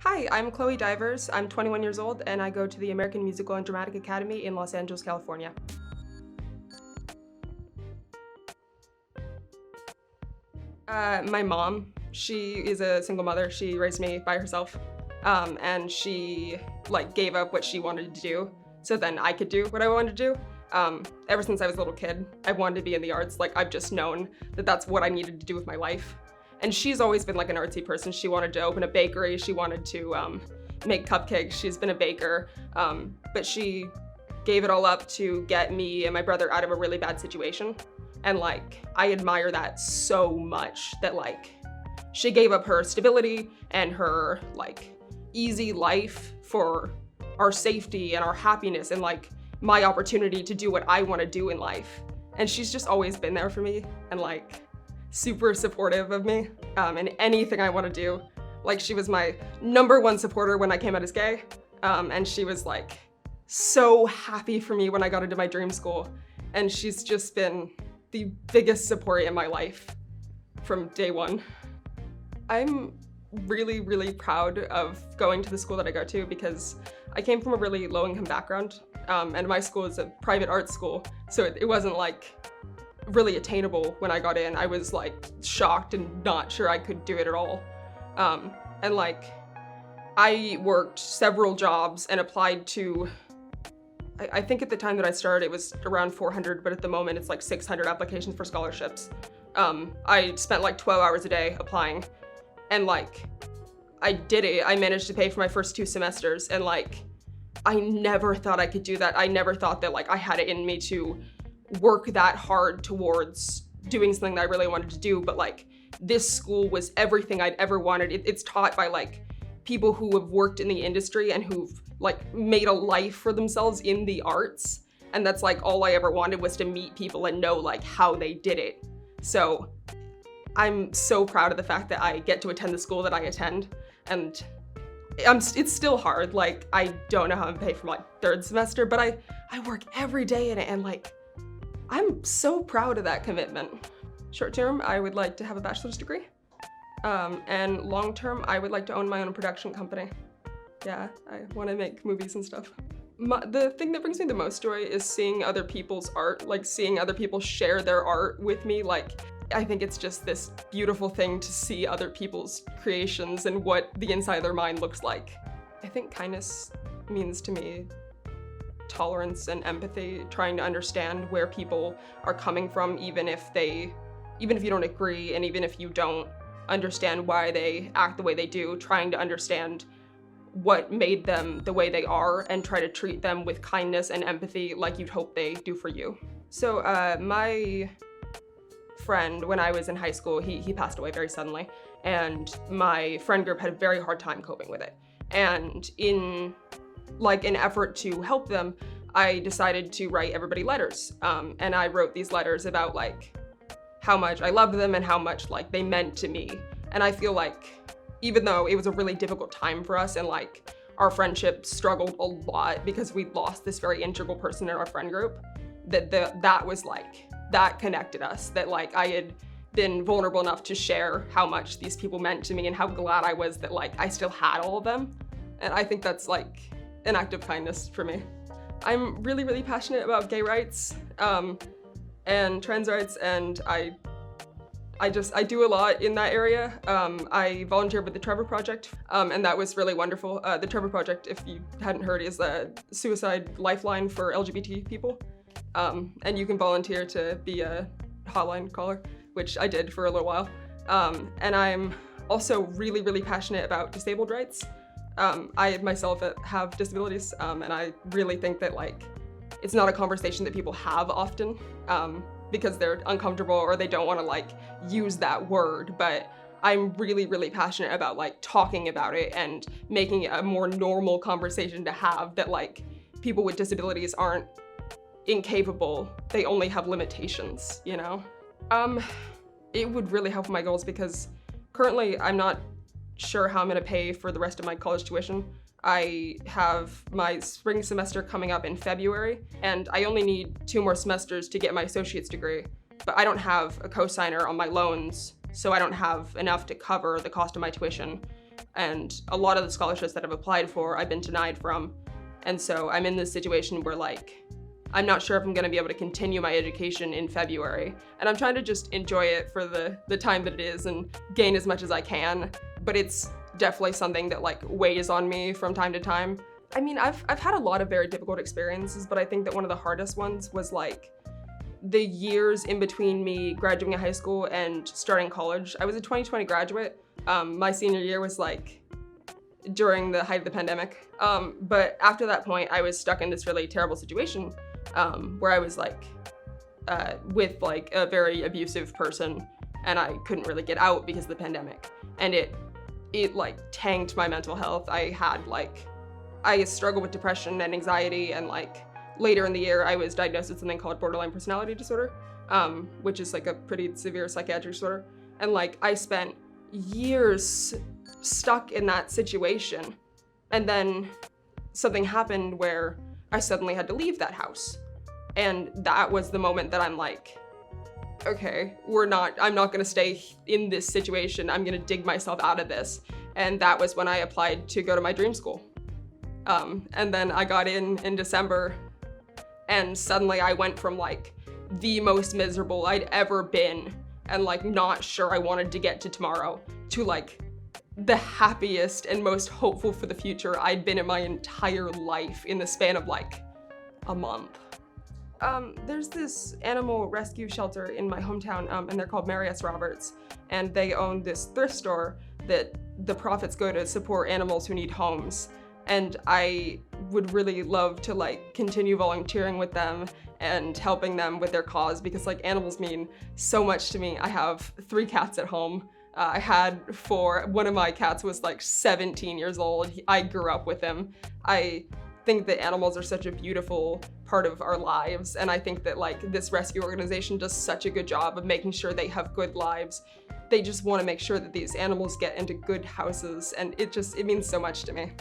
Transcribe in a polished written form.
Hi, I'm Chloë Divers. I'm 21 years old and I go to the American Musical and Dramatic Academy in Los Angeles, California. My mom, she is a single mother. She raised me by herself, and she gave up what she wanted to do so then I could do what I wanted to do. Ever since I was a little kid, I wanted to be in the arts. I've just known that that's what I needed to do with my life. And she's always been an artsy person. She wanted to open a bakery. She wanted to make cupcakes. She's been a baker, but she gave it all up to get me and my brother out of a really bad situation. And I admire that so much that she gave up her stability and her easy life for our safety and our happiness and my opportunity to do what I want to do in life. And she's just always been there for me and super supportive of me in anything I want to do. She was my #1 supporter when I came out as gay, and she was so happy for me when I got into my dream school. And she's just been the biggest support in my life from day one. I'm really, really proud of going to the school that I go to because I came from a really low-income background, and my school is a private arts school, so it wasn't really attainable when I got in. I was shocked and not sure I could do it at all. And I worked several jobs and applied to, I think at the time that I started it was around 400, but at the moment it's 600 applications for scholarships. I spent 12 hours a day applying, and I did it. I managed to pay for my first 2 semesters, and I never thought I could do that. I never thought that I had it in me to work that hard towards doing something that I really wanted to do, but this school was everything I'd ever wanted. It's taught by people who have worked in the industry and who've made a life for themselves in the arts, and that's all I ever wanted was to meet people and know how they did it. So I'm so proud of the fact that I get to attend the school that I attend, and it's still hard. I don't know how I'm paid for my 3rd semester, but I work every day in it, and I'm so proud of that commitment. Short term, I would like to have a bachelor's degree. And long term, I would like to own my own production company. Yeah, I want to make movies and stuff. The thing that brings me the most joy is seeing other people's art, seeing other people share their art with me. I think it's just this beautiful thing to see other people's creations and what the inside of their mind looks like. I think kindness means to me tolerance and empathy, trying to understand where people are coming from, even if you don't agree, and even if you don't understand why they act the way they do, trying to understand what made them the way they are and try to treat them with kindness and empathy like you'd hope they do for you. So my friend, when I was in high school, he passed away very suddenly, and my friend group had a very hard time coping with it. And in an effort to help them, I decided to write everybody letters. And I wrote these letters about how much I loved them and how much they meant to me. And I feel even though it was a really difficult time for us and our friendship struggled a lot because we lost this very integral person in our friend group, that was that connected us, that I had been vulnerable enough to share how much these people meant to me and how glad I was that I still had all of them. And I think that's an act of kindness for me. I'm really, really passionate about gay rights and trans rights, and I do a lot in that area. I volunteered with the Trevor Project, and that was really wonderful. The Trevor Project, if you hadn't heard, is a suicide lifeline for LGBT people. And you can volunteer to be a hotline caller, which I did for a little while. And I'm also really, really passionate about disabled rights. I myself have disabilities, and I really think that it's not a conversation that people have often, because they're uncomfortable or they don't want to use that word. But I'm really, really passionate about talking about it and making it a more normal conversation to have, that people with disabilities aren't incapable, they only have limitations, you know? It would really help my goals because currently I'm not sure how I'm gonna pay for the rest of my college tuition. I have my spring semester coming up in February, and I only need 2 more semesters to get my associate's degree, but I don't have a co-signer on my loans so I don't have enough to cover the cost of my tuition. And a lot of the scholarships that I've applied for, I've been denied from. And so I'm in this situation where like, I'm not sure if I'm gonna be able to continue my education in February. And I'm trying to just enjoy it for the time that it is and gain as much as I can. But it's definitely something that like weighs on me from time to time. I mean, I've had a lot of very difficult experiences, but I think that one of the hardest ones was like the years in between me graduating high school and starting college. I was a 2020 graduate. My senior year was like during the height of the pandemic. But after that point, I was stuck in this really terrible situation where I was like with like a very abusive person, and I couldn't really get out because of the pandemic. And it like tanked my mental health. I struggled with depression and anxiety, and like later in the year, I was diagnosed with something called borderline personality disorder, which is like a pretty severe psychiatric disorder. And like I spent years stuck in that situation. And then something happened where I suddenly had to leave that house. And that was the moment that I'm like, okay, I'm not gonna stay in this situation. I'm gonna dig myself out of this. And that was when I applied to go to my dream school. And then I got in December, and suddenly I went from like the most miserable I'd ever been and like not sure I wanted to get to tomorrow to like the happiest and most hopeful for the future I'd been in my entire life in the span of like a month. There's this animal rescue shelter in my hometown, and they're called Mary S. Roberts, and they own this thrift store that the profits go to support animals who need homes. And I would really love to like continue volunteering with them and helping them with their cause, because like animals mean so much to me. I have 3 cats at home. I had 4. One of my cats was like 17 years old. I grew up with him. I think that animals are such a beautiful part of our lives, and I think that like this rescue organization does such a good job of making sure they have good lives. They just want to make sure that these animals get into good houses, and it means so much to me.